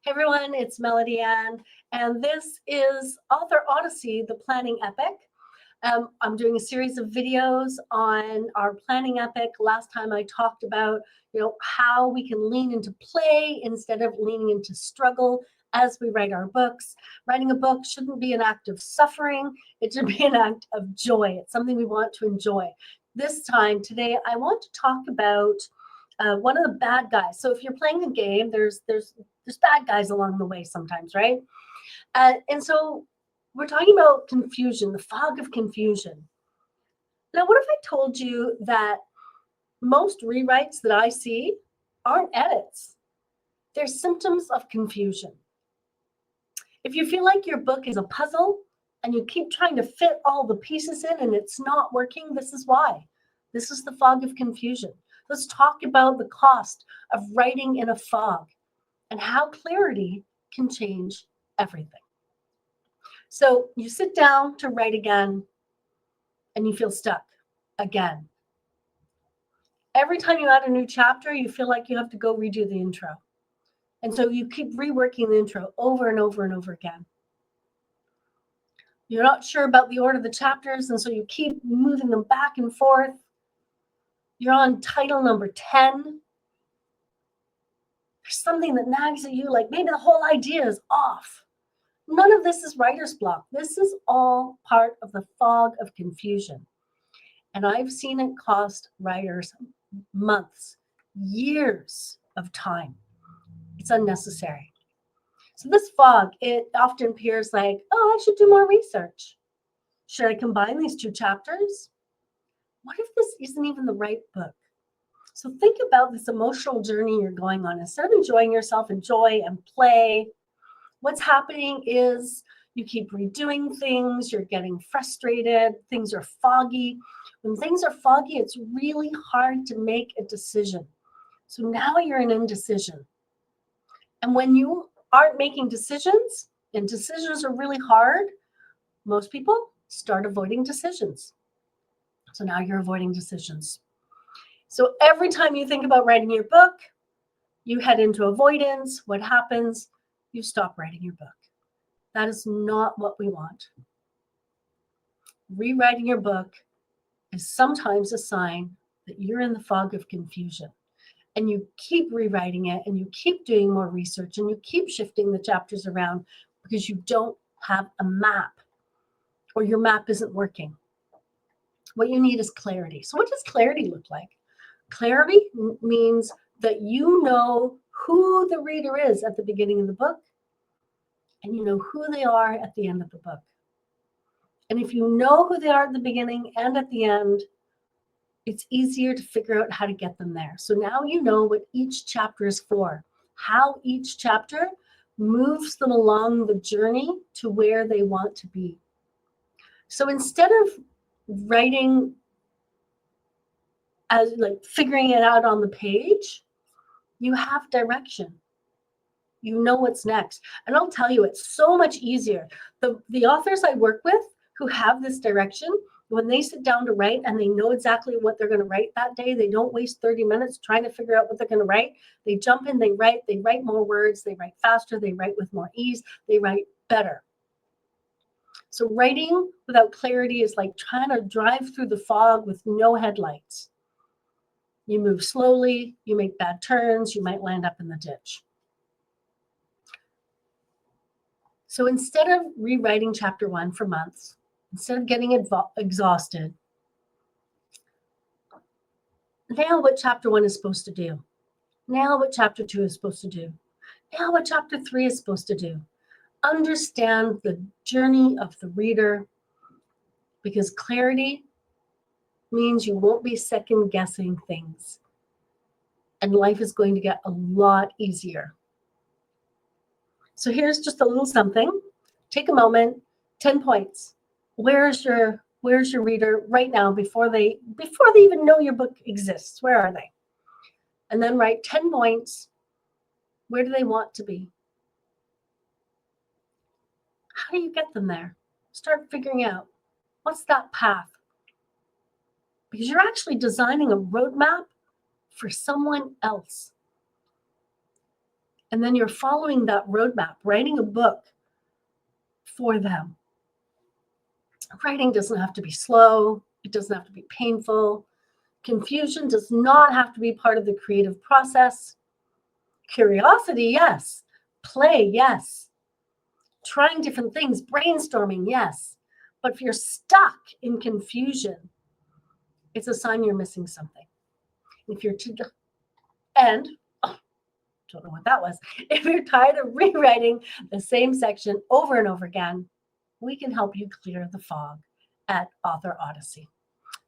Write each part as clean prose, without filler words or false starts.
Hey everyone, it's Melody Ann, and this is Author Odyssey, the planning epic. I'm doing a series of videos on our planning epic. Last time I talked about, how we can lean into play instead of leaning into struggle as we write our books. Writing a book shouldn't be an act of suffering. It should be an act of joy. It's something we want to enjoy. This time, today, I want to talk about one of the bad guys. So if you're playing a game, there's bad guys along the way sometimes, right? And so we're talking about confusion, the fog of confusion. Now, what if I told you that most rewrites that I see aren't edits? They're symptoms of confusion. If you feel like your book is a puzzle and you keep trying to fit all the pieces in and it's not working, this is why. This is the fog of confusion. Let's talk about the cost of writing in a fog and how clarity can change everything. So you sit down to write again and you feel stuck again. Every time you add a new chapter, you feel like you have to go redo the intro. And so you keep reworking the intro over and over and over again. You're not sure about the order of the chapters, and so you keep moving them back and forth. You're on title number 10. There's something that nags at you, like maybe the whole idea is off. None of this is writer's block. This is all part of the fog of confusion. And I've seen it cost writers months, years of time. It's unnecessary. So this fog, it often appears like, oh, I should do more research. Should I combine these two chapters? What if this isn't even the right book? So think about this emotional journey you're going on. Instead of enjoying yourself, enjoy and play. What's happening is you keep redoing things, you're getting frustrated, things are foggy. When things are foggy, it's really hard to make a decision. So now you're in indecision. And when you aren't making decisions, and decisions are really hard, most people start avoiding decisions. So now you're avoiding decisions. So every time you think about writing your book, you head into avoidance. What happens? You stop writing your book. That is not what we want. Rewriting your book is sometimes a sign that you're in the fog of confusion. And you keep rewriting it and you keep doing more research and you keep shifting the chapters around because you don't have a map or your map isn't working. What you need is clarity. So what does clarity look like? Clarity means that you know who the reader is at the beginning of the book and you know who they are at the end of the book. And if you know who they are at the beginning and at the end, it's easier to figure out how to get them there. So now you know what each chapter is for, how each chapter moves them along the journey to where they want to be. So instead of writing as like figuring it out on the page, you have direction. You know what's next. And I'll tell you, it's so much easier. The authors I work with who have this direction, when they sit down to write and they know exactly what they're going to write that day, they don't waste 30 minutes trying to figure out what they're going to write. They jump in, they write more words, they write faster, they write with more ease, they write better. So writing without clarity is like trying to drive through the fog with no headlights. You move slowly, you make bad turns, you might land up in the ditch. So instead of rewriting chapter 1 for months, instead of getting exhausted, nail what chapter 1 is supposed to do. Nail what chapter 2 is supposed to do. Nail what chapter 3 is supposed to do. Understand the journey of the reader, because clarity means you won't be second guessing things. And life is going to get a lot easier. So here's just a little something. Take a moment, 10 points. Where's your reader right now before they even know your book exists? Where are they? And then write 10 points. Where do they want to be? How do you get them there? Start figuring out what's that path. Because you're actually designing a roadmap for someone else. And then you're following that roadmap, writing a book for them. Writing doesn't have to be slow. It doesn't have to be painful. Confusion does not have to be part of the creative process. Curiosity, yes. Play, yes. Trying different things, brainstorming, yes. But if you're stuck in confusion, it's a sign you're missing something. If you're too, and don't know what that was. If you're tired of rewriting the same section over and over again, we can help you clear the fog at Author Odyssey.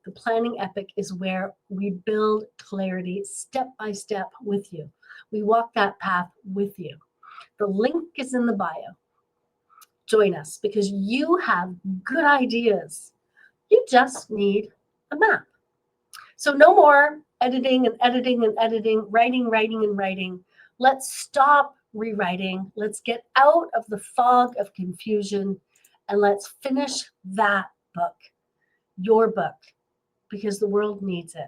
The planning epic is where we build clarity step by step with you. We walk that path with you. The link is in the bio. Join us because you have good ideas. You just need a map. So no more editing and editing and editing, writing, writing, and writing. Let's stop rewriting. Let's get out of the fog of confusion and let's finish that book, your book, because the world needs it.